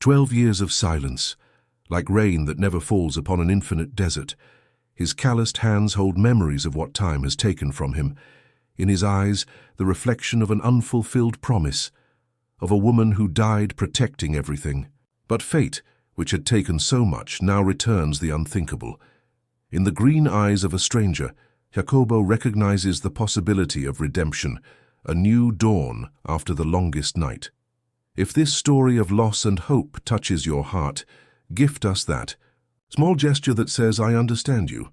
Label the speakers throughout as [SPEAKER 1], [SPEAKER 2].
[SPEAKER 1] 12 years of silence, like rain that never falls upon an infinite desert. His calloused hands hold memories of what time has taken from him. In his eyes, the reflection of an unfulfilled promise, of a woman who died protecting everything. But fate, which had taken so much, now returns the unthinkable. In the green eyes of a stranger, Jacobo recognizes the possibility of redemption, a new dawn after the longest night. If this story of loss and hope touches your heart, gift us that small gesture that says, "I understand you."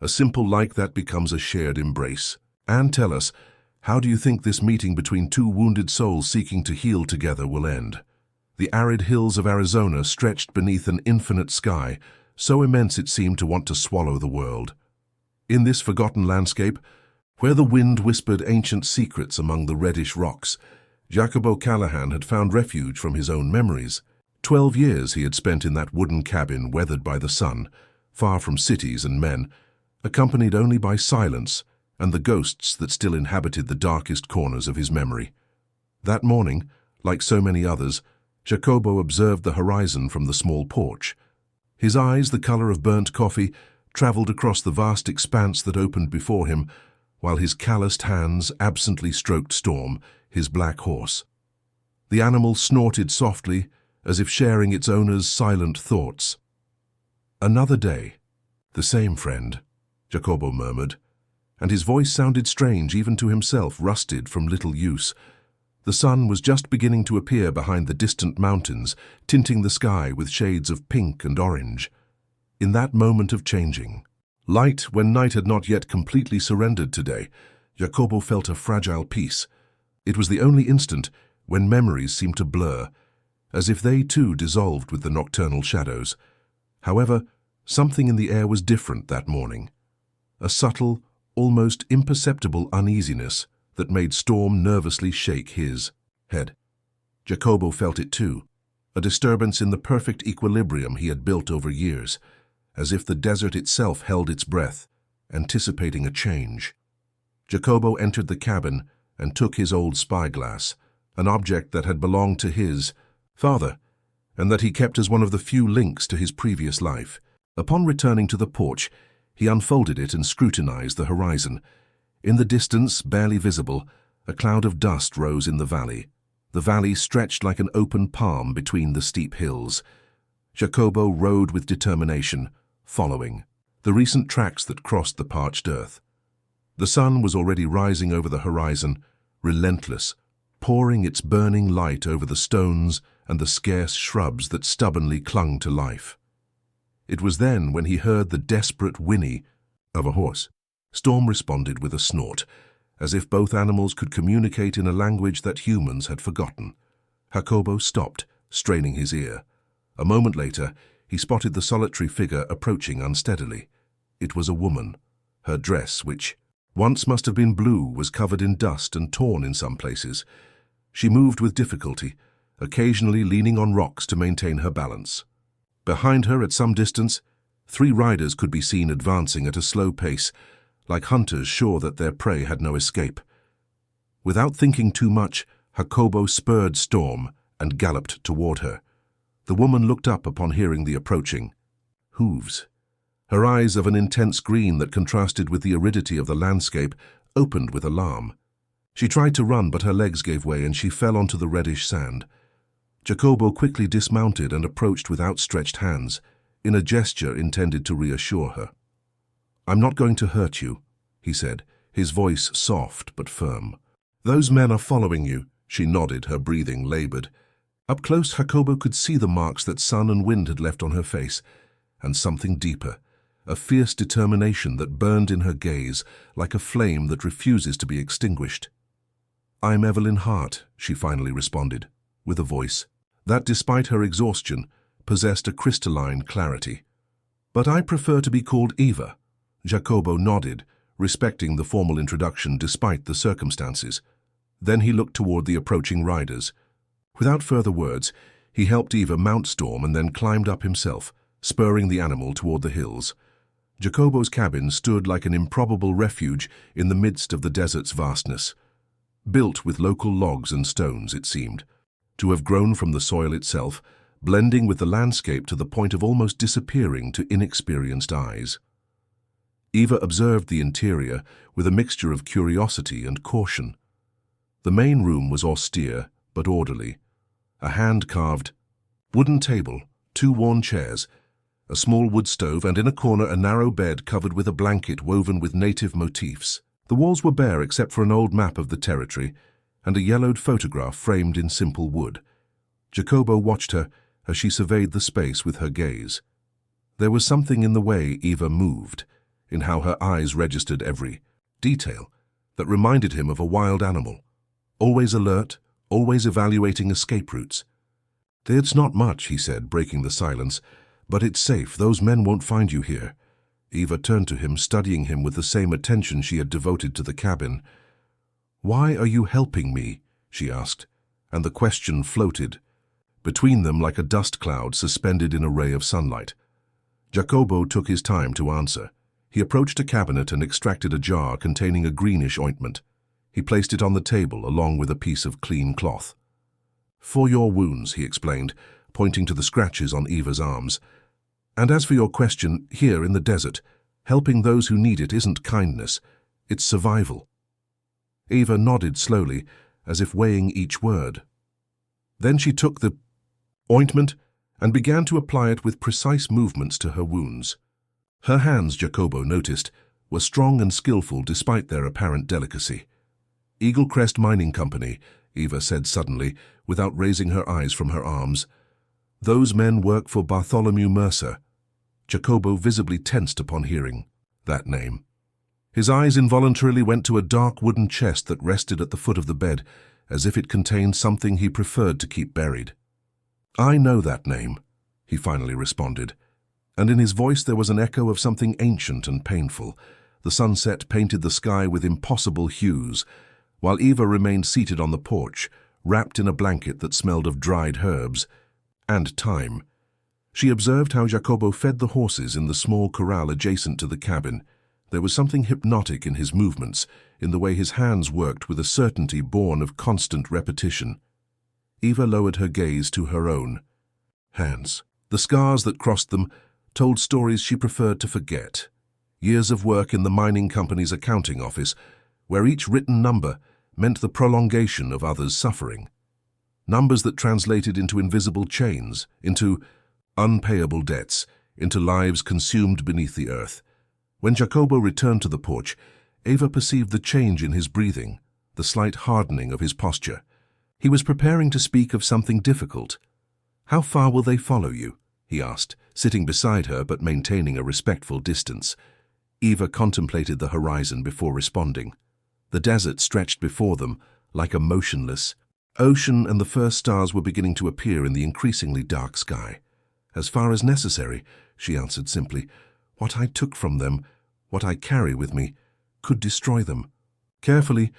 [SPEAKER 1] A simple like that becomes a shared embrace. And tell us, how do you think this meeting between two wounded souls seeking to heal together will end? The arid hills of Arizona stretched beneath an infinite sky, so immense it seemed to want to swallow the world. In this forgotten landscape, where the wind whispered ancient secrets among the reddish rocks, Jacobo Callahan had found refuge from his own memories. 12 years he had spent in that wooden cabin weathered by the sun, far from cities and men, accompanied only by silence and the ghosts that still inhabited the darkest corners of his memory. That morning, like so many others, Jacobo observed the horizon from the small porch. His eyes, the color of burnt coffee, traveled across the vast expanse that opened before him, while his calloused hands absently stroked Storm, his black horse. The animal snorted softly, as if sharing its owner's silent thoughts. "Another day. The same, friend," Jacobo murmured, and his voice sounded strange even to himself, rusted from little use. The sun was just beginning to appear behind the distant mountains, tinting the sky with shades of pink and orange. In that moment of changing light, when night had not yet completely surrendered today, Jacobo felt a fragile peace. It was the only instant when memories seemed to blur, as if they too dissolved with the nocturnal shadows. However, something in the air was different that morning. A subtle, almost imperceptible uneasiness that made Storm nervously shake his head. Jacobo felt it too, a disturbance in the perfect equilibrium he had built over years, as if the desert itself held its breath, anticipating a change. Jacobo entered the cabin and took his old spyglass, an object that had belonged to his father, and that he kept as one of the few links to his previous life. Upon returning to the porch, he unfolded it and scrutinized the horizon. In the distance, barely visible, a cloud of dust rose in the valley. The valley stretched like an open palm between the steep hills. Jacobo rode with determination, following the recent tracks that crossed the parched earth. The sun was already rising over the horizon, relentless, pouring its burning light over the stones and the scarce shrubs that stubbornly clung to life. It was then when he heard the desperate whinny of a horse. Storm responded with a snort, as if both animals could communicate in a language that humans had forgotten. Jacobo stopped, straining his ear. A moment later, he spotted the solitary figure approaching unsteadily. It was a woman. Her dress, which once must have been blue, was covered in dust and torn in some places. She moved with difficulty, occasionally leaning on rocks to maintain her balance. Behind her, at some distance, 3 riders could be seen advancing at a slow pace, like hunters sure that their prey had no escape. Without thinking too much, Jacobo spurred Storm and galloped toward her. The woman looked up upon hearing the approaching hooves. Her eyes, of an intense green that contrasted with the aridity of the landscape, opened with alarm. She tried to run, but her legs gave way and she fell onto the reddish sand. Jacobo quickly dismounted and approached with outstretched hands, in a gesture intended to reassure her. "I'm not going to hurt you," he said, his voice soft but firm. "Those men are following you," she nodded, her breathing labored. Up close, Jacobo could see the marks that sun and wind had left on her face, and something deeper, a fierce determination that burned in her gaze like a flame that refuses to be extinguished. "I'm Evelyn Hart," she finally responded, with a voice that, despite her exhaustion, possessed a crystalline clarity. "But I prefer to be called Eva." Jacobo nodded, respecting the formal introduction despite the circumstances. Then he looked toward the approaching riders. Without further words, he helped Eva mount Storm and then climbed up himself, spurring the animal toward the hills. Jacobo's cabin stood like an improbable refuge in the midst of the desert's vastness. Built with local logs and stones, it seemed, to have grown from the soil itself, blending with the landscape to the point of almost disappearing to inexperienced eyes. Eva observed the interior with a mixture of curiosity and caution. The main room was austere but orderly. A hand-carved wooden table, 2 worn chairs, a small wood stove, and in a corner a narrow bed covered with a blanket woven with native motifs. The walls were bare except for an old map of the territory and a yellowed photograph framed in simple wood. Jacobo watched her as she surveyed the space with her gaze. There was something in the way Eva moved, in how her eyes registered every detail, that reminded him of a wild animal, always alert, always evaluating escape routes. "It's not much," he said, breaking the silence, "but it's safe. Those men won't find you here." Eva turned to him, studying him with the same attention she had devoted to the cabin. "Why are you helping me?" she asked, and the question floated between them like a dust cloud suspended in a ray of sunlight. Jacobo took his time to answer. He approached a cabinet and extracted a jar containing a greenish ointment. He placed it on the table along with a piece of clean cloth. "For your wounds," he explained, pointing to the scratches on Eva's arms. "And as for your question, here in the desert, helping those who need it isn't kindness, it's survival." Eva nodded slowly, as if weighing each word. Then she took the ointment and began to apply it with precise movements to her wounds. Her hands, Jacobo noticed, were strong and skillful despite their apparent delicacy. "Eagle Crest Mining Company," Eva said suddenly, without raising her eyes from her arms. "Those men work for Bartholomew Mercer." Jacobo visibly tensed upon hearing that name. His eyes involuntarily went to a dark wooden chest that rested at the foot of the bed, as if it contained something he preferred to keep buried. "I know that name," he finally responded, and in his voice there was an echo of something ancient and painful. The sunset painted the sky with impossible hues, while Eva remained seated on the porch, wrapped in a blanket that smelled of dried herbs and thyme. She observed how Jacobo fed the horses in the small corral adjacent to the cabin. There was something hypnotic in his movements, in the way his hands worked with a certainty born of constant repetition. Eva lowered her gaze to her own hands. The scars that crossed them told stories she preferred to forget. Years of work in the mining company's accounting office, where each written number meant the prolongation of others' suffering. Numbers that translated into invisible chains, into unpayable debts, into lives consumed beneath the earth. When Jacobo returned to the porch, Eva perceived the change in his breathing, the slight hardening of his posture. He was preparing to speak of something difficult. "How far will they follow you?" he asked, sitting beside her but maintaining a respectful distance. Eva contemplated the horizon before responding. The desert stretched before them like a motionless ocean, and the first stars were beginning to appear in the increasingly dark sky. "As far as necessary," she answered simply. "What I took from them, what I carry with me, could destroy them." Carefully,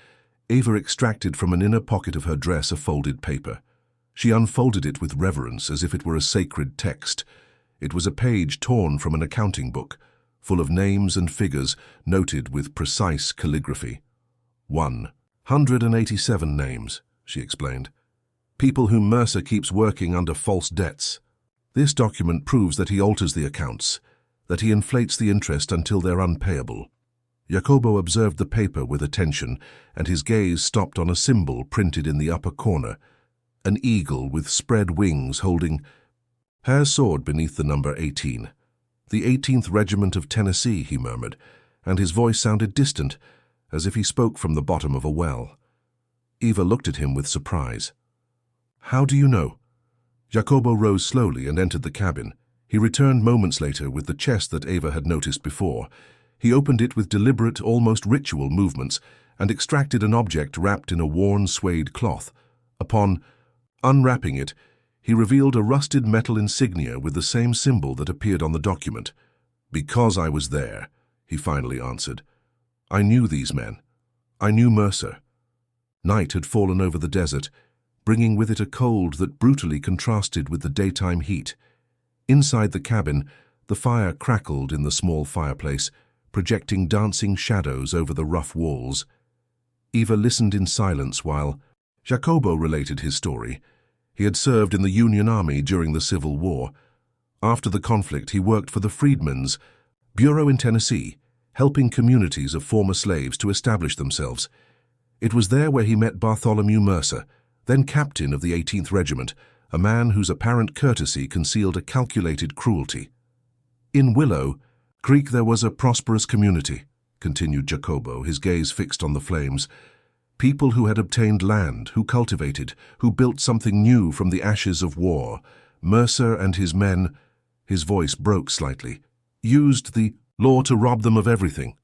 [SPEAKER 1] Eva extracted from an inner pocket of her dress a folded paper. She unfolded it with reverence as if it were a sacred text. It was a page torn from an accounting book, full of names and figures noted with precise calligraphy. 187 names, she explained. People whom Mercer keeps working under false debts. This document proves that he alters the accounts, that he inflates the interest until they're unpayable. Jacobo observed the paper with attention, and his gaze stopped on a symbol printed in the upper corner, an eagle with spread wings holding her sword beneath the number 18. "The 18th Regiment of Tennessee," he murmured, and his voice sounded distant, as if he spoke from the bottom of a well. Eva looked at him with surprise. "How do you know?" Jacobo rose slowly and entered the cabin. He returned moments later with the chest that Eva had noticed before. He opened it with deliberate, almost ritual movements and extracted an object wrapped in a worn suede cloth. Upon unwrapping it, he revealed a rusted metal insignia with the same symbol that appeared on the document. "Because I was there," he finally answered. "I knew these men. I knew Mercer." Night had fallen over the desert, bringing with it a cold that brutally contrasted with the daytime heat. Inside the cabin, the fire crackled in the small fireplace, projecting dancing shadows over the rough walls. Eva listened in silence while Jacobo related his story, He had served in the Union Army during the Civil War. After the conflict, he worked for the Freedmen's Bureau in Tennessee, helping communities of former slaves to establish themselves. It was there where he met Bartholomew Mercer, then captain of the 18th Regiment, a man whose apparent courtesy concealed a calculated cruelty. In Willow Creek there was a prosperous community, continued Jacobo, his gaze fixed on the flames. People who had obtained land, who cultivated, who built something new from the ashes of war. Mercer and his men, his voice broke slightly, used the law to rob them of everything.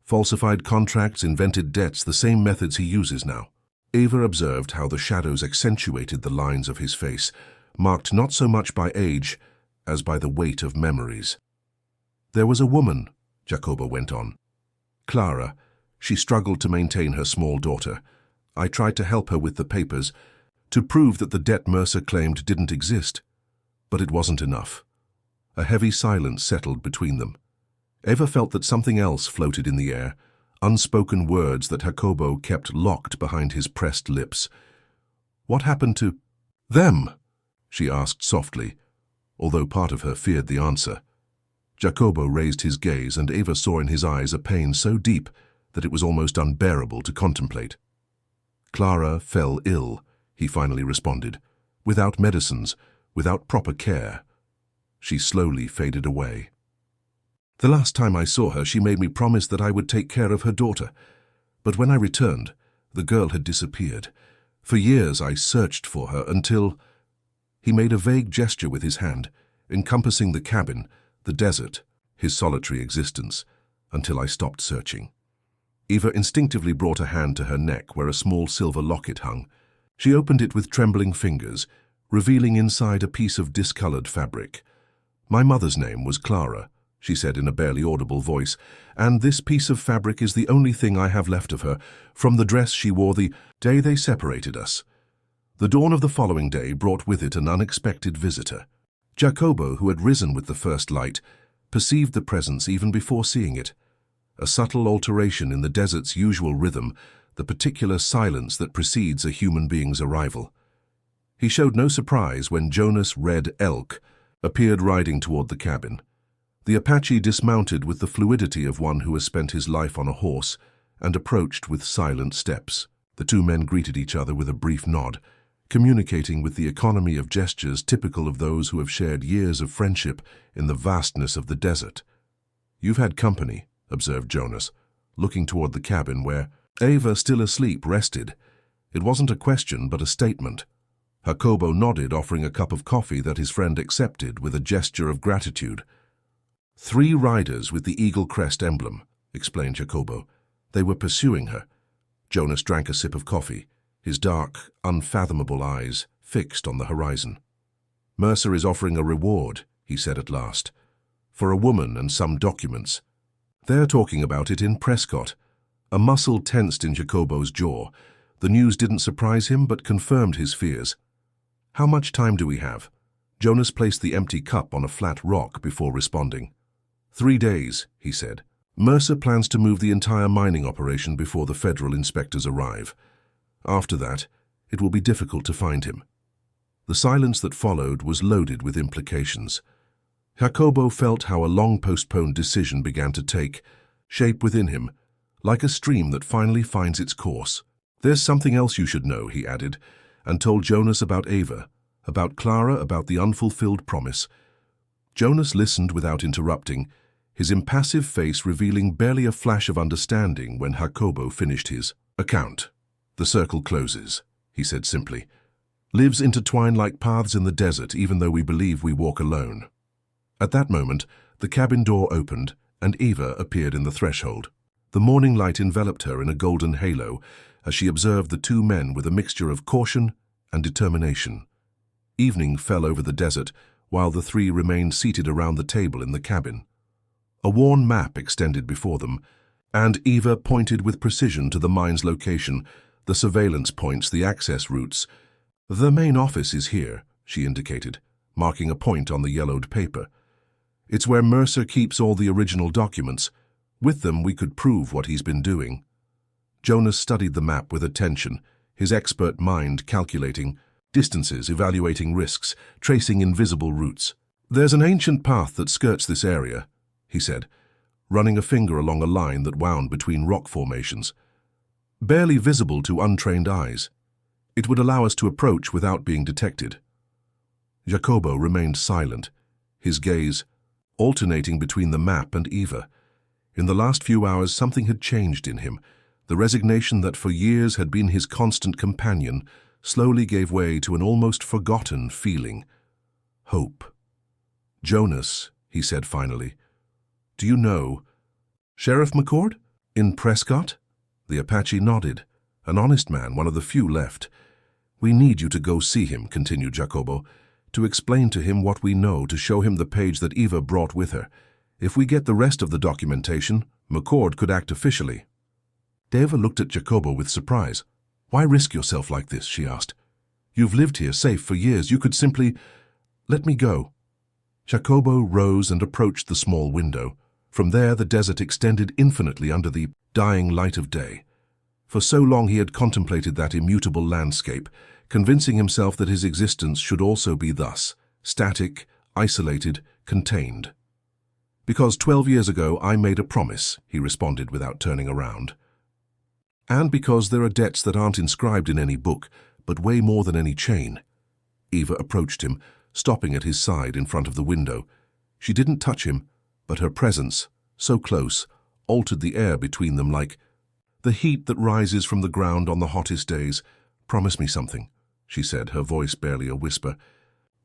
[SPEAKER 1] Falsified contracts, invented debts, the same methods he uses now. Ava observed how the shadows accentuated the lines of his face, marked not so much by age as by the weight of memories. There was a woman, Jacobo went on. Clara. She struggled to maintain her small daughter. I tried to help her with the papers, to prove that the debt Mercer claimed didn't exist. But it wasn't enough. A heavy silence settled between them. Eva felt that something else floated in the air, unspoken words that Jacobo kept locked behind his pressed lips. What happened to them? She asked softly, although part of her feared the answer. Jacobo raised his gaze, and Eva saw in his eyes a pain so deep that it was almost unbearable to contemplate. Clara fell ill, he finally responded, without medicines, without proper care. She slowly faded away. The last time I saw her, she made me promise that I would take care of her daughter. But when I returned, the girl had disappeared. For years I searched for her until... He made a vague gesture with his hand, encompassing the cabin, the desert, his solitary existence, until I stopped searching. Eva instinctively brought a hand to her neck where a small silver locket hung. She opened it with trembling fingers, revealing inside a piece of discolored fabric. My mother's name was Clara, she said in a barely audible voice, and this piece of fabric is the only thing I have left of her, from the dress she wore the day they separated us. The dawn of the following day brought with it an unexpected visitor. Jacobo, who had risen with the first light, perceived the presence even before seeing it. A subtle alteration in the desert's usual rhythm, the particular silence that precedes a human being's arrival. He showed no surprise when Jonas Red Elk appeared riding toward the cabin. The Apache dismounted with the fluidity of one who has spent his life on a horse and approached with silent steps. The two men greeted each other with a brief nod, communicating with the economy of gestures typical of those who have shared years of friendship in the vastness of the desert. "You've had company," observed Jonas, looking toward the cabin where Ava, still asleep, rested. It wasn't a question but a statement. Jacobo nodded, offering a cup of coffee that his friend accepted with a gesture of gratitude. "3 riders with the eagle crest emblem," explained Jacobo. "They were pursuing her." Jonas drank a sip of coffee, his dark, unfathomable eyes fixed on the horizon. "Mercer is offering a reward," he said at last, "for a woman and some documents. They're talking about it in Prescott." A muscle tensed in Jacobo's jaw. The news didn't surprise him but confirmed his fears. "How much time do we have?" Jonas placed the empty cup on a flat rock before responding. 3 days, he said. "Mercer plans to move the entire mining operation before the federal inspectors arrive. After that, it will be difficult to find him." The silence that followed was loaded with implications. Jacobo felt how a long-postponed decision began to take shape within him, like a stream that finally finds its course. "There's something else you should know," he added, and told Jonas about Ava, about Clara, about the unfulfilled promise. Jonas listened without interrupting, his impassive face revealing barely a flash of understanding when Jacobo finished his account. "The circle closes," he said simply. "Lives intertwine like paths in the desert, even though we believe we walk alone." At that moment, the cabin door opened, and Eva appeared in the threshold. The morning light enveloped her in a golden halo as she observed the 2 men with a mixture of caution and determination. Evening fell over the desert, while the 3 remained seated around the table in the cabin. A worn map extended before them, and Eva pointed with precision to the mine's location, the surveillance points, the access routes. "The main office is here," she indicated, marking a point on the yellowed paper. "It's where Mercer keeps all the original documents. With them, we could prove what he's been doing." Jonas studied the map with attention, his expert mind calculating distances, evaluating risks, tracing invisible routes. "There's an ancient path that skirts this area," he said, running a finger along a line that wound between rock formations. "Barely visible to untrained eyes. It would allow us to approach without being detected." Jacobo remained silent, his gaze alternating between the map and Eva. In the last few hours, something had changed in him. The resignation that for years had been his constant companion slowly gave way to an almost forgotten feeling. Hope. "Jonas," he said finally, "do you know Sheriff McCord? In Prescott?" The Apache nodded. An honest man, one of the few left. "We need you to go see him," continued Jacobo, "to explain to him what we know, to show him the page that Eva brought with her. If we get the rest of the documentation, McCord could act officially." Eva looked at Jacobo with surprise. "Why risk yourself like this?" she asked. "You've lived here safe for years. You could simply let me go." Jacobo rose and approached the small window. From there the desert extended infinitely under the dying light of day. For so long he had contemplated that immutable landscape, convincing himself that his existence should also be thus, static, isolated, contained. "Because 12 years ago I made a promise," he responded without turning around. "And because there are debts that aren't inscribed in any book, but weigh more than any chain." Eva approached him, stopping at his side in front of the window. She didn't touch him, but her presence, so close, altered the air between them like the heat that rises from the ground on the hottest days. "Promise me something," she said, her voice barely a whisper.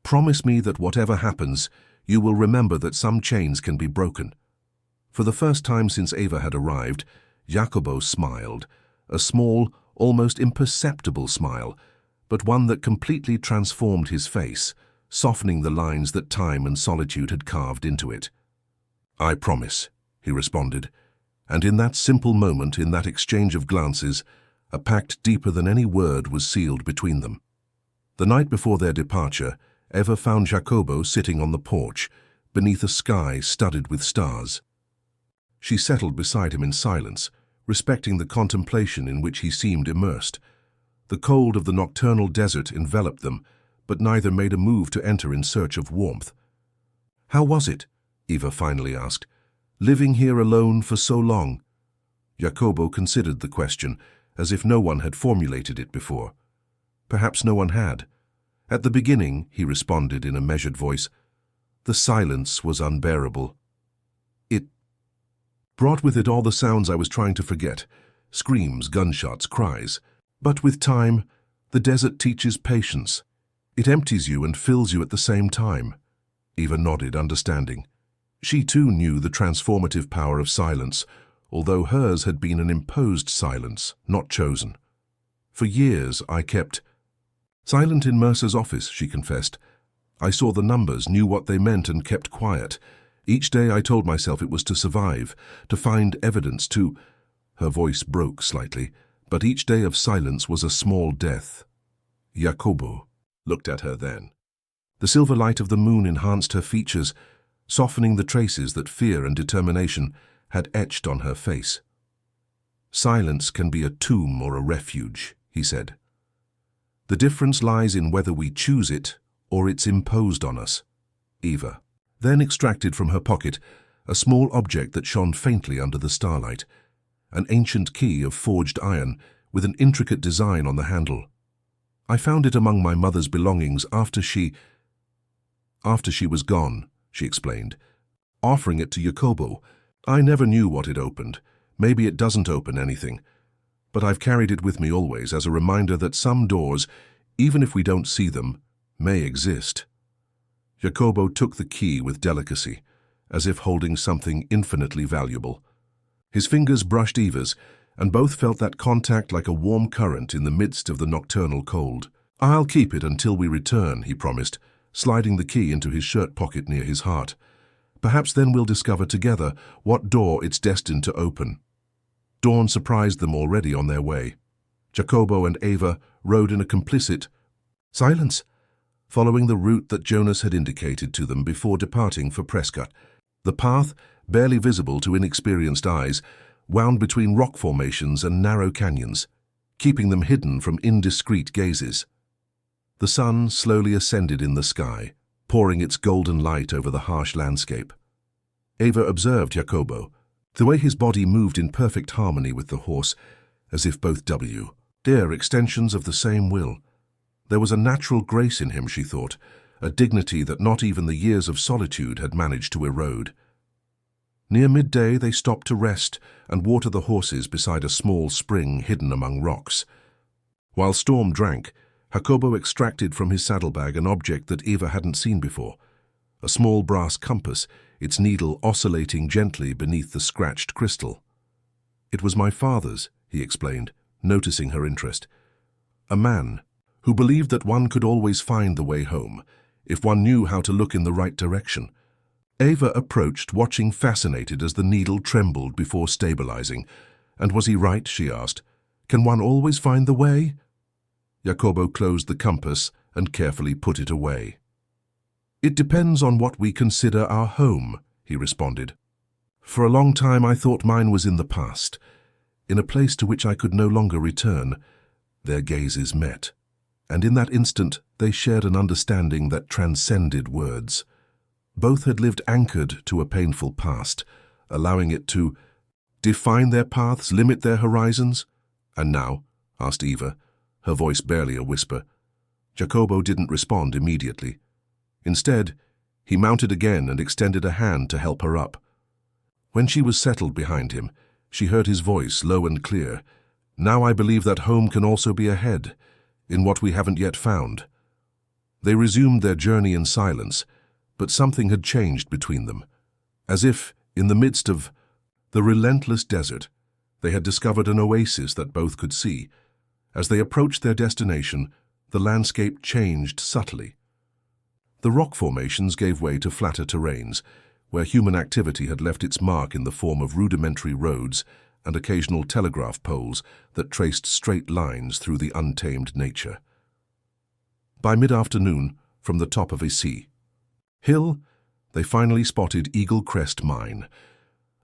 [SPEAKER 1] "Promise me that whatever happens, you will remember that some chains can be broken." For the first time since Eva had arrived, Jacobo smiled, a small, almost imperceptible smile, but one that completely transformed his face, softening the lines that time and solitude had carved into it. "I promise," he responded, and in that simple moment, in that exchange of glances, a pact deeper than any word was sealed between them. The night before their departure, Eva found Jacobo sitting on the porch, beneath a sky studded with stars. She settled beside him in silence, respecting the contemplation in which he seemed immersed. The cold of the nocturnal desert enveloped them, but neither made a move to enter in search of warmth. "How was it?" Eva finally asked, "living here alone for so long?" Jacobo considered the question, as if no one had formulated it before. Perhaps no one had. "At the beginning," he responded in a measured voice, "the silence was unbearable. It brought with it all the sounds I was trying to forget, screams, gunshots, cries. But with time, the desert teaches patience. It empties you and fills you at the same time." Eva nodded, understanding. She too knew the transformative power of silence, although hers had been an imposed silence, not chosen. "For years I kept silent in Mercer's office," she confessed. "I saw the numbers, knew what they meant, and kept quiet. Each day I told myself it was to survive, to find evidence, to—" Her voice broke slightly, but each day of silence was a small death. Jacobo looked at her then. The silver light of the moon enhanced her features, softening the traces that fear and determination had etched on her face. "Silence can be a tomb or a refuge," he said. "The difference lies in whether we choose it or it's imposed on us." Eva then extracted from her pocket a small object that shone faintly under the starlight, an ancient key of forged iron with an intricate design on the handle. "I found it among my mother's belongings after she was gone," she explained, offering it to Jacobo. "I never knew what it opened. Maybe it doesn't open anything. But I've carried it with me always as a reminder that some doors, even if we don't see them, may exist." Jacobo took the key with delicacy, as if holding something infinitely valuable. His fingers brushed Eva's, and both felt that contact like a warm current in the midst of the nocturnal cold. "I'll keep it until we return," he promised, sliding the key into his shirt pocket near his heart. "Perhaps then we'll discover together what door it's destined to open." Dawn surprised them already on their way. Jacobo and Eva rode in a complicit silence, following the route that Jonas had indicated to them before departing for Prescott. The path, barely visible to inexperienced eyes, wound between rock formations and narrow canyons, keeping them hidden from indiscreet gazes. The sun slowly ascended in the sky, pouring its golden light over the harsh landscape. Eva observed Jacobo, the way his body moved in perfect harmony with the horse, as if both were extensions of the same will. There was a natural grace in him, she thought, a dignity that not even the years of solitude had managed to erode. Near midday they stopped to rest and water the horses beside a small spring hidden among rocks. While Storm drank, Jacobo extracted from his saddlebag an object that Eva hadn't seen before, a small brass compass, its needle oscillating gently beneath the scratched crystal. "It was my father's," he explained, noticing her interest. "A man who believed that one could always find the way home, if one knew how to look in the right direction." Eva approached, watching fascinated as the needle trembled before stabilizing. "And was he right?" she asked. "Can one always find the way?" Jacobo closed the compass and carefully put it away. "It depends on what we consider our home," he responded. "For a long time I thought mine was in the past, in a place to which I could no longer return." Their gazes met, and in that instant they shared an understanding that transcended words. Both had lived anchored to a painful past, allowing it to define their paths, limit their horizons. "And now?" asked Eva, her voice barely a whisper. Jacobo didn't respond immediately. Instead, he mounted again and extended a hand to help her up. When she was settled behind him, she heard his voice low and clear. "Now I believe that home can also be ahead, in what we haven't yet found." They resumed their journey in silence, but something had changed between them. As if, in the midst of the relentless desert, they had discovered an oasis that both could see. As they approached their destination, the landscape changed subtly. The rock formations gave way to flatter terrains, where human activity had left its mark in the form of rudimentary roads and occasional telegraph poles that traced straight lines through the untamed nature. By mid-afternoon, from the top of a hill, they finally spotted Eagle Crest Mine.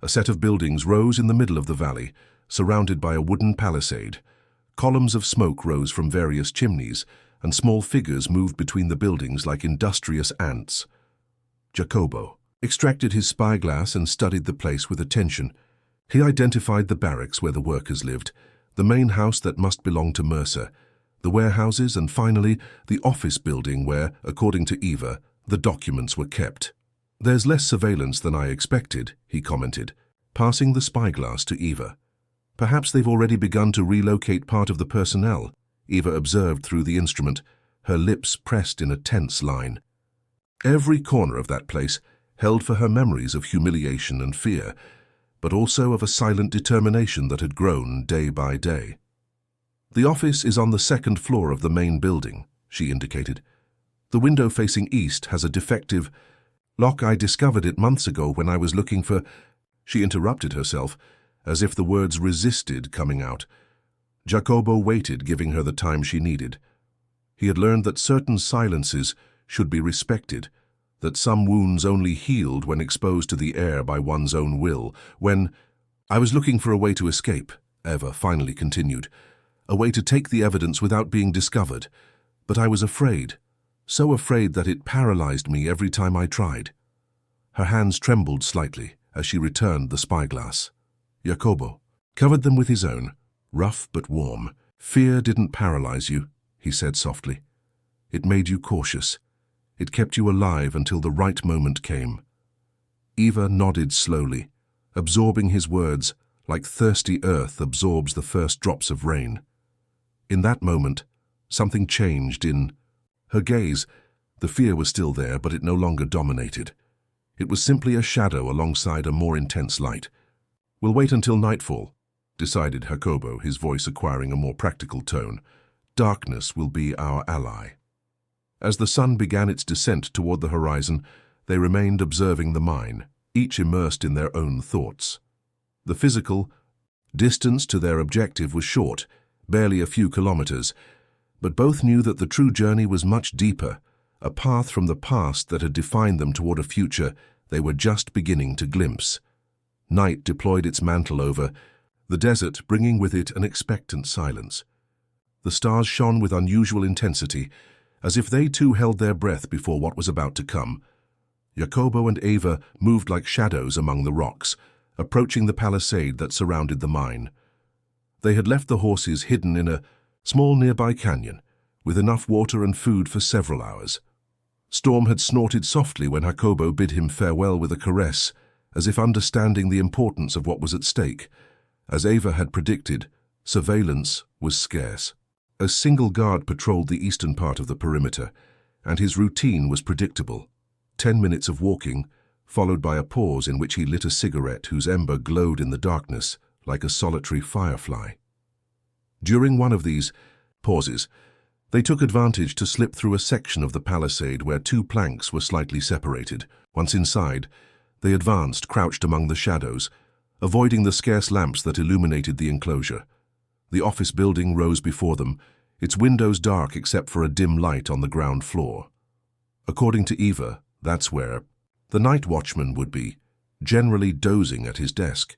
[SPEAKER 1] A set of buildings rose in the middle of the valley, surrounded by a wooden palisade. Columns of smoke rose from various chimneys, and small figures moved between the buildings like industrious ants. Jacobo extracted his spyglass and studied the place with attention. He identified the barracks where the workers lived, the main house that must belong to Mercer, the warehouses, and finally the office building where, according to Eva, the documents were kept. "There's less surveillance than I expected," he commented, passing the spyglass to Eva. "Perhaps they've already begun to relocate part of the personnel," Eva observed through the instrument, her lips pressed in a tense line. Every corner of that place held for her memories of humiliation and fear, but also of a silent determination that had grown day by day. "The office is on the second floor of the main building," she indicated. "The window facing east has a defective lock. I discovered it months ago when I was looking for—" She interrupted herself, as if the words resisted coming out. Jacobo waited, giving her the time she needed. He had learned that certain silences should be respected, that some wounds only healed when exposed to the air by one's own will. "When I was looking for a way to escape," Eva finally continued, "a way to take the evidence without being discovered. But I was afraid, so afraid that it paralyzed me every time I tried." Her hands trembled slightly as she returned the spyglass. Jacobo covered them with his own, rough but warm. "Fear didn't paralyze you," he said softly. "It made you cautious. It kept you alive until the right moment came." Eva nodded slowly, absorbing his words like thirsty earth absorbs the first drops of rain. In that moment, something changed in her gaze. The fear was still there, but it no longer dominated. It was simply a shadow alongside a more intense light. "We'll wait until nightfall," decided Jacobo, his voice acquiring a more practical tone. "Darkness will be our ally." As the sun began its descent toward the horizon, they remained observing the mine, each immersed in their own thoughts. The physical distance to their objective was short, barely a few kilometers, but both knew that the true journey was much deeper, a path from the past that had defined them toward a future they were just beginning to glimpse. Night deployed its mantle over the desert, bringing with it an expectant silence. The stars shone with unusual intensity, as if they too held their breath before what was about to come. Jacobo and Eva moved like shadows among the rocks, approaching the palisade that surrounded the mine. They had left the horses hidden in a small nearby canyon, with enough water and food for several hours. Storm had snorted softly when Jacobo bid him farewell with a caress, as if understanding the importance of what was at stake. As Eva had predicted, surveillance was scarce. A single guard patrolled the eastern part of the perimeter, and his routine was predictable. 10 minutes of walking, followed by a pause in which he lit a cigarette whose ember glowed in the darkness like a solitary firefly. During one of these pauses, they took advantage to slip through a section of the palisade where 2 planks were slightly separated. Once inside, they advanced, crouched among the shadows, avoiding the scarce lamps that illuminated the enclosure. The office building rose before them, its windows dark except for a dim light on the ground floor. According to Eva, that's where the night watchman would be, generally dozing at his desk.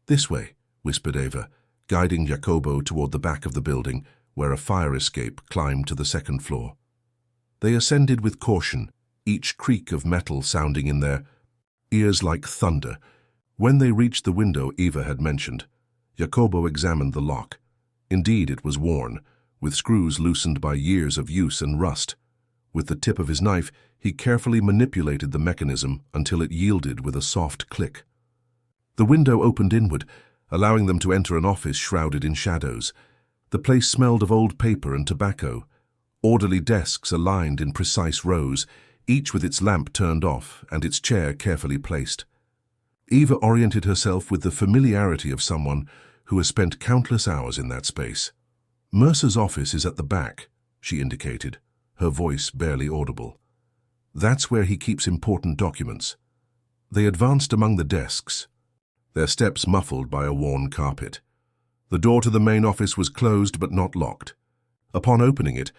[SPEAKER 1] "This way," whispered Eva, guiding Jacobo toward the back of the building, where a fire escape climbed to the 2nd floor. They ascended with caution, each creak of metal sounding in their ears like thunder. When they reached the window Eva had mentioned, Jacobo examined the lock. Indeed, it was worn, with screws loosened by years of use and rust. With the tip of his knife, he carefully manipulated the mechanism until it yielded with a soft click. The window opened inward, allowing them to enter an office shrouded in shadows. The place smelled of old paper and tobacco, orderly desks aligned in precise rows, each with its lamp turned off and its chair carefully placed. Eva oriented herself with the familiarity of someone who has spent countless hours in that space. "Mercer's office is at the back," she indicated, her voice barely audible. "That's where he keeps important documents." They advanced among the desks, their steps muffled by a worn carpet. The door to the main office was closed but not locked. Upon opening it,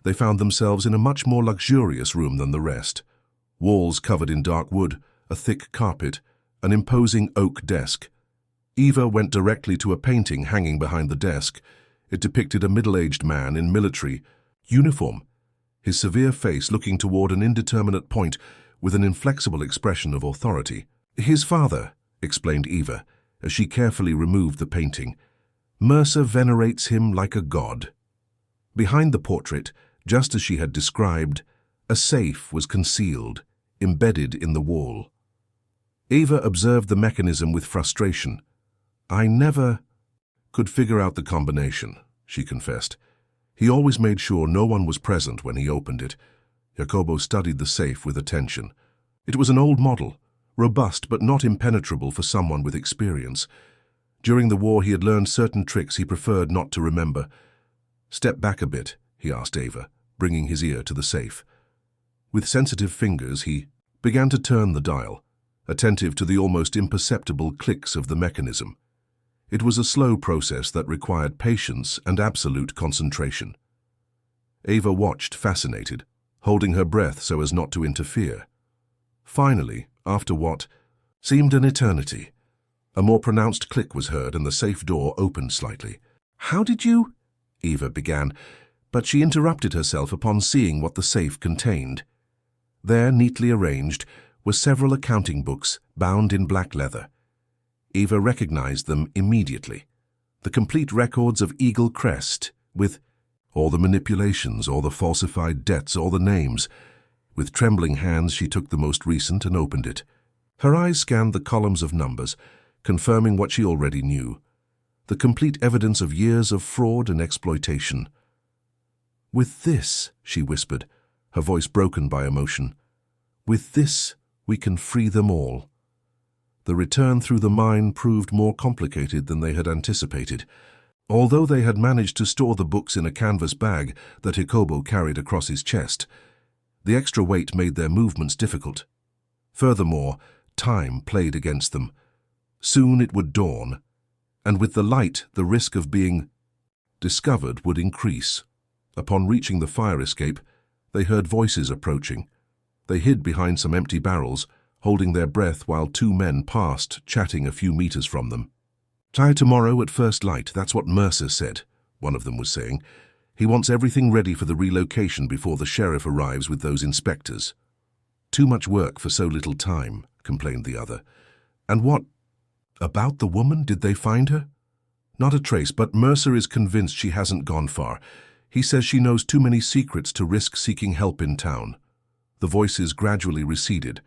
[SPEAKER 1] they found themselves in a much more luxurious room than the rest. Walls covered in dark wood, a thick carpet, an imposing oak desk. Eva went directly to a painting hanging behind the desk. It depicted a middle-aged man in military uniform, his severe face looking toward an indeterminate point with an inflexible expression of authority. "His father," explained Eva, as she carefully removed the painting. "Mercer venerates him like a god." Behind the portrait, just as she had described, a safe was concealed, embedded in the wall. Eva observed the mechanism with frustration. "I never could figure out the combination," she confessed. He always made sure no one was present when he opened it. Jacobo studied the safe with attention. It was an old model, robust but not impenetrable for someone with experience. During the war he had learned certain tricks he preferred not to remember. "Step back a bit," he asked Eva, bringing his ear to the safe. With sensitive fingers he began to turn the dial, attentive to the almost imperceptible clicks of the mechanism. It was a slow process that required patience and absolute concentration. Eva watched, fascinated, holding her breath so as not to interfere. Finally, after what seemed an eternity, a more pronounced click was heard and the safe door opened slightly. "How did you—" Eva began, but she interrupted herself upon seeing what the safe contained. There, neatly arranged, were several accounting books bound in black leather. Eva recognized them immediately. The complete records of Eagle Crest, with all the manipulations, all the falsified debts, all the names. With trembling hands she took the most recent and opened it. Her eyes scanned the columns of numbers, confirming what she already knew. The complete evidence of years of fraud and exploitation. "With this," she whispered, her voice broken by emotion, "with this we can free them all." The return through the mine proved more complicated than they had anticipated. Although they had managed to store the books in a canvas bag that Jacobo carried across his chest, the extra weight made their movements difficult. Furthermore, time played against them. Soon it would dawn, and with the light the risk of being discovered would increase. Upon reaching the fire escape, they heard voices approaching. They hid behind some empty barrels, holding their breath while 2 men passed, chatting a few meters from them. "Try tomorrow at first light, that's what Mercer said," one of them was saying. He wants everything ready for the relocation before the sheriff arrives with those inspectors. Too much work for so little time, complained the other. And what about the woman? Did they find her? Not a trace, but Mercer is convinced she hasn't gone far. He says she knows too many secrets to risk seeking help in town. The voices gradually receded.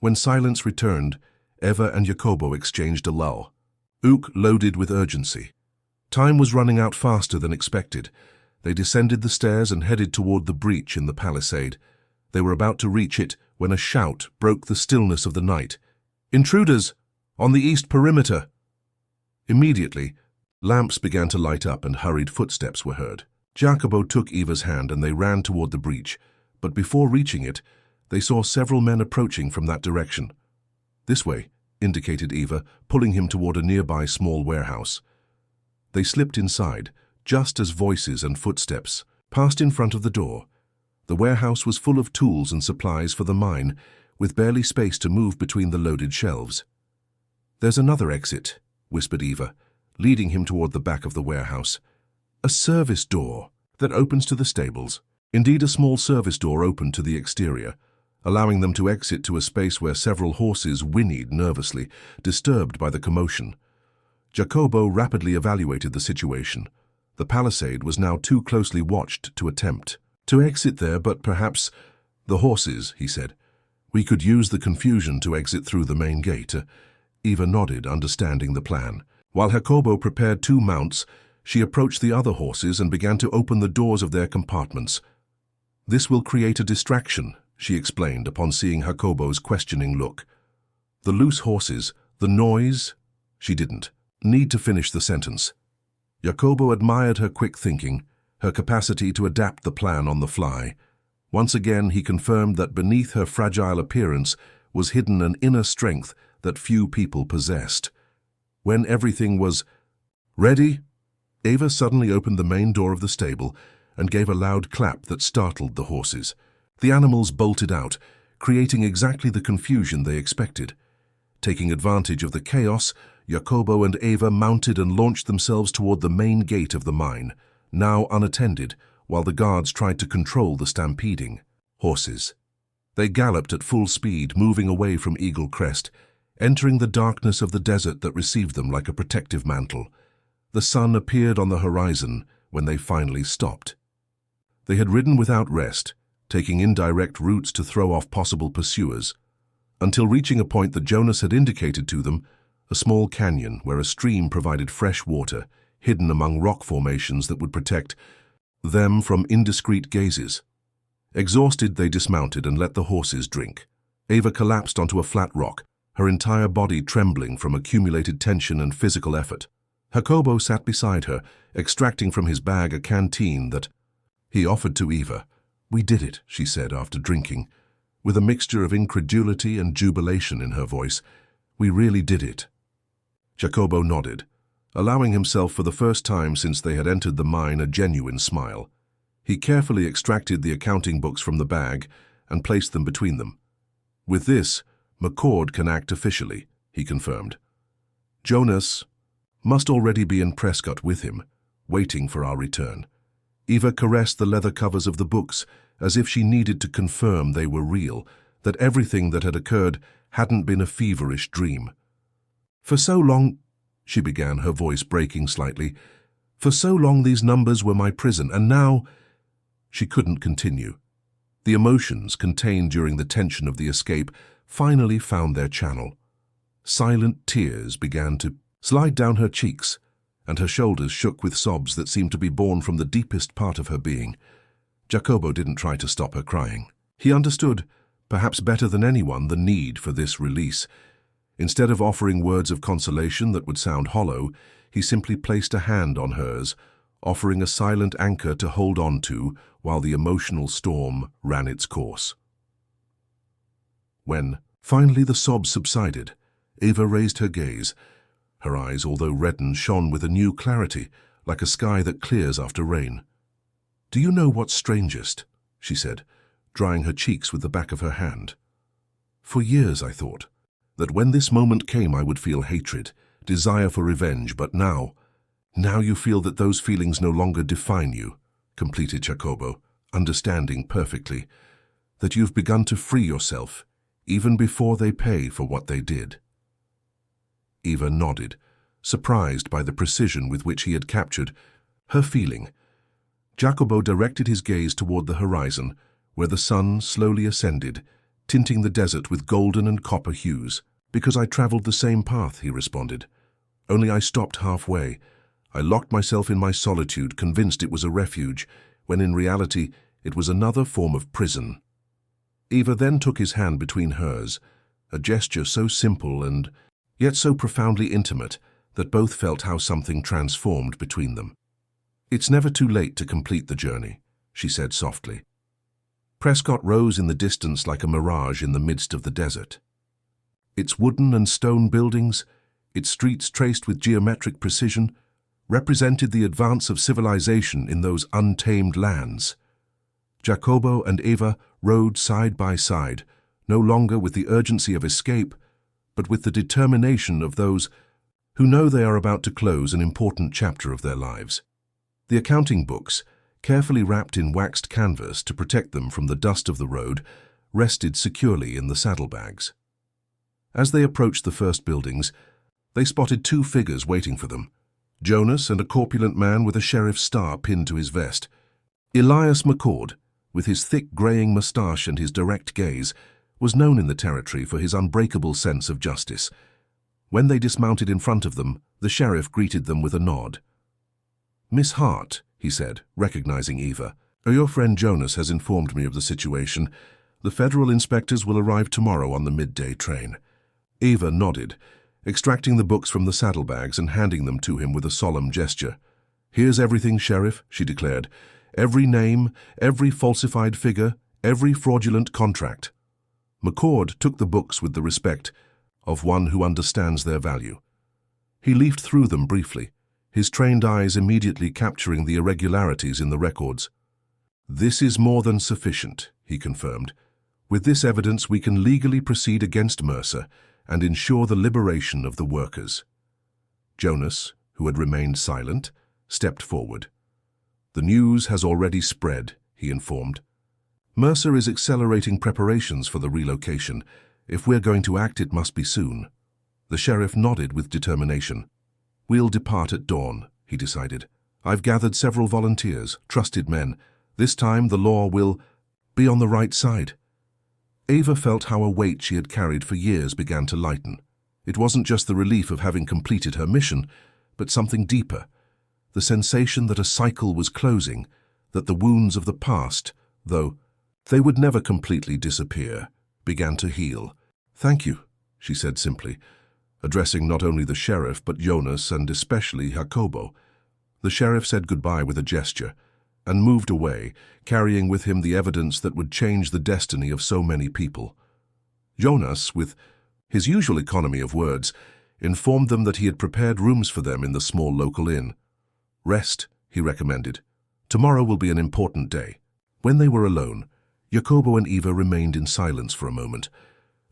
[SPEAKER 1] When silence returned, Eva and Jacobo exchanged a lull. Ook loaded with urgency. Time was running out faster than expected. They descended the stairs and headed toward the breach in the palisade. They were about to reach it when a shout broke the stillness of the night. "Intruders! On the east perimeter!" Immediately, lamps began to light up and hurried footsteps were heard. Jacobo took Eva's hand and they ran toward the breach, but before reaching it, they saw several men approaching from that direction. "This way," indicated Eva, pulling him toward a nearby small warehouse. They slipped inside, just as voices and footsteps passed in front of the door. The warehouse was full of tools and supplies for the mine, with barely space to move between the loaded shelves. "There's another exit," whispered Eva, leading him toward the back of the warehouse. "A service door that opens to the stables." Indeed, a small service door opened to the exterior, allowing them to exit to a space where several horses whinnied nervously, disturbed by the commotion. Jacobo rapidly evaluated the situation. The palisade was now too closely watched to attempt to exit there, but perhaps the horses, he said. "We could use the confusion to exit through the main gate." Eva nodded, understanding the plan. While Jacobo prepared 2 mounts, she approached the other horses and began to open the doors of their compartments. "This will create a distraction," she explained upon seeing Jacobo's questioning look. "The loose horses, the noise—" She didn't need to finish the sentence. Jacobo admired her quick thinking, her capacity to adapt the plan on the fly. Once again, he confirmed that beneath her fragile appearance was hidden an inner strength that few people possessed. When everything was ready, Eva suddenly opened the main door of the stable and gave a loud clap that startled the horses. The animals bolted out, creating exactly the confusion they expected. Taking advantage of the chaos, Jacobo and Eva mounted and launched themselves toward the main gate of the mine, now unattended, while the guards tried to control the stampeding horses. They galloped at full speed, moving away from Eagle Crest, entering the darkness of the desert that received them like a protective mantle. The sun appeared on the horizon when they finally stopped. They had ridden without rest, taking indirect routes to throw off possible pursuers, until reaching a point that Jonas had indicated to them, a small canyon where a stream provided fresh water, hidden among rock formations that would protect them from indiscreet gazes. Exhausted, they dismounted and let the horses drink. Eva collapsed onto a flat rock, her entire body trembling from accumulated tension and physical effort. Jacobo sat beside her, extracting from his bag a canteen that he offered to Eva. "We did it," she said after drinking, with a mixture of incredulity and jubilation in her voice. "We really did it." Jacobo nodded, allowing himself for the first time since they had entered the mine a genuine smile. He carefully extracted the accounting books from the bag and placed them between them. "With this, McCord can act officially," he confirmed. "Jonas must already be in Prescott with him, waiting for our return." Eva caressed the leather covers of the books as if she needed to confirm they were real, that everything that had occurred hadn't been a feverish dream. "For so long," she began, her voice breaking slightly, "for so long these numbers were my prison, and now—" She couldn't continue. The emotions contained during the tension of the escape finally found their channel. Silent tears began to slide down her cheeks, and her shoulders shook with sobs that seemed to be born from the deepest part of her being. Jacobo didn't try to stop her crying. He understood, perhaps better than anyone, the need for this release. Instead of offering words of consolation that would sound hollow, he simply placed a hand on hers, offering a silent anchor to hold on to while the emotional storm ran its course. When, finally, the sobs subsided, Eva raised her gaze. Her eyes, although reddened, shone with a new clarity, like a sky that clears after rain. "Do you know what's strangest?" she said, drying her cheeks with the back of her hand. "For years I thought that when this moment came I would feel hatred, desire for revenge, but now you feel that those feelings no longer define you. completed Jacobo, understanding perfectly, that you've begun to free yourself, even before they pay for what they did. Eva nodded, surprised by the precision with which he had captured her feeling. Jacobo directed his gaze toward the horizon, where the sun slowly ascended, tinting the desert with golden and copper hues. "Because I traveled the same path," he responded. "Only I stopped halfway. I locked myself in my solitude, convinced it was a refuge, when in reality it was another form of prison." Eva then took his hand between hers, a gesture so simple and yet so profoundly intimate that both felt how something transformed between them. "It's never too late to complete the journey," she said softly. Prescott rose in the distance like a mirage in the midst of the desert. Its wooden and stone buildings, its streets traced with geometric precision, represented the advance of civilization in those untamed lands. Jacobo and Eva rode side by side, no longer with the urgency of escape, but with the determination of those who know they are about to close an important chapter of their lives. The accounting books, carefully wrapped in waxed canvas to protect them from the dust of the road, rested securely in the saddlebags. As they approached the first buildings, they spotted two figures waiting for them, Jonas and a corpulent man with a sheriff's star pinned to his vest. Elias McCord, with his thick graying moustache and his direct gaze, was known in the territory for his unbreakable sense of justice. When they dismounted in front of them, the sheriff greeted them with a nod. "Miss Hart," he said, recognizing Eva, "your friend Jonas has informed me of the situation. The federal inspectors will arrive tomorrow on the midday train." Eva nodded, extracting the books from the saddlebags and handing them to him with a solemn gesture. "Here's everything, Sheriff," she declared. "Every name, every falsified figure, every fraudulent contract." McCord took the books with the respect of one who understands their value. He leafed through them briefly, his trained eyes immediately capturing the irregularities in the records. "This is more than sufficient," he confirmed. "With this evidence we can legally proceed against Mercer and ensure the liberation of the workers." Jonas, who had remained silent, stepped forward. "The news has already spread," he informed. "Mercer is accelerating preparations for the relocation. If we're going to act, it must be soon." The sheriff nodded with determination. "We'll depart at dawn," he decided. "I've gathered several volunteers, trusted men. This time the law will be on the right side." Eva felt how a weight she had carried for years began to lighten. It wasn't just the relief of having completed her mission, but something deeper. The sensation that a cycle was closing, that the wounds of the past, though they would never completely disappear, began to heal. "Thank you," she said simply, addressing not only the sheriff but Jonas and especially Jacobo. The sheriff said goodbye with a gesture and moved away, carrying with him the evidence that would change the destiny of so many people. Jonas, with his usual economy of words, informed them that he had prepared rooms for them in the small local inn. "Rest," he recommended. "Tomorrow will be an important day." When they were alone, Jacobo and Eva remained in silence for a moment,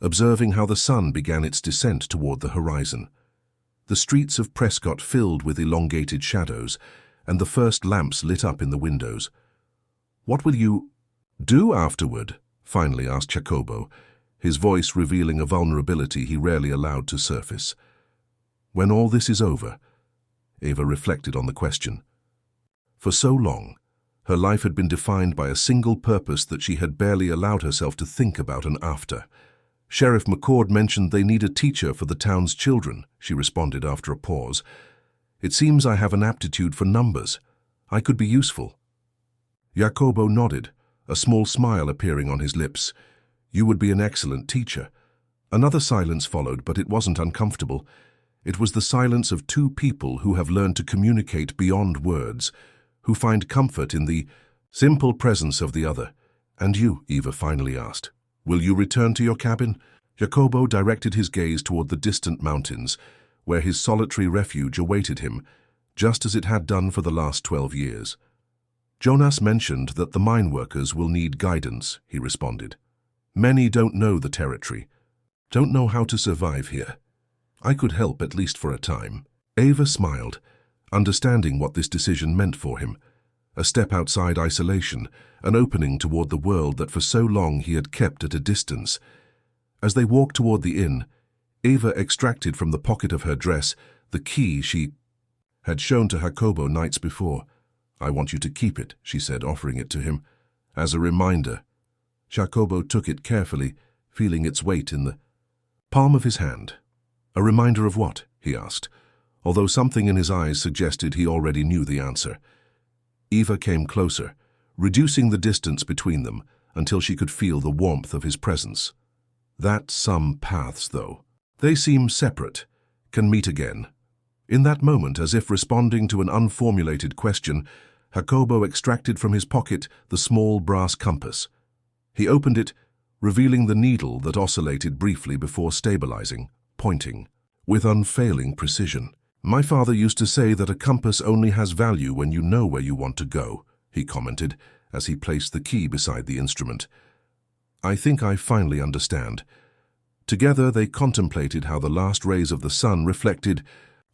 [SPEAKER 1] observing how the sun began its descent toward the horizon. The streets of Prescott filled with elongated shadows, and the first lamps lit up in the windows. "What will you do afterward?" finally asked Jacobo, his voice revealing a vulnerability he rarely allowed to surface. "When all this is over," Eva reflected on the question. For so long, her life had been defined by a single purpose that she had barely allowed herself to think about an after. "Sheriff McCord mentioned they need a teacher for the town's children," she responded after a pause. "It seems I have an aptitude for numbers. I could be useful." Jacobo nodded, a small smile appearing on his lips. "You would be an excellent teacher." Another silence followed, but it wasn't uncomfortable. It was the silence of two people who have learned to communicate beyond words, who find comfort in the simple presence of the other. "And you?" Eva finally asked. "Will you return to your cabin?" Jacobo directed his gaze toward the distant mountains, where his solitary refuge awaited him, just as it had done for the last 12 years. "Jonas mentioned that the mine workers will need guidance," he responded. "Many don't know the territory, don't know how to survive here. I could help, at least for a time." Eva smiled, understanding what this decision meant for him. a step outside isolation, an opening toward the world that for so long he had kept at a distance. As they walked toward the inn, Eva extracted from the pocket of her dress the key she had shown to Jacobo nights before. "I want you to keep it," she said, offering it to him, "as a reminder." Jacobo took it carefully, feeling its weight in the palm of his hand. "A reminder of what?" he asked, although something in his eyes suggested he already knew the answer. Eva came closer, reducing the distance between them until she could feel the warmth of his presence. "That some paths, though. They seem separate, can meet again." In that moment, as if responding to an unformulated question, Jacobo extracted from his pocket the small brass compass. He opened it, revealing the needle that oscillated briefly before stabilizing, pointing with unfailing precision. "My father used to say that a compass only has value when you know where you want to go," he commented as he placed the key beside the instrument. "I think I finally understand." Together they contemplated how the last rays of the sun reflected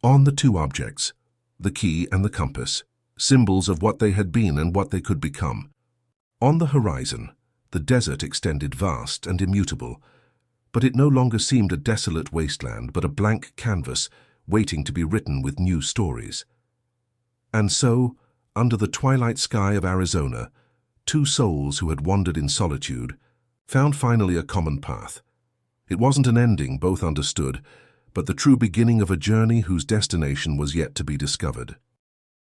[SPEAKER 1] on the two objects, the key and the compass, symbols of what they had been and what they could become. On the horizon, the desert extended vast and immutable, but it no longer seemed a desolate wasteland, but a blank canvas waiting to be written with new stories. And so, under the twilight sky of Arizona, two souls who had wandered in solitude found finally a common path. It wasn't an ending, both understood, but the true beginning of a journey whose destination was yet to be discovered.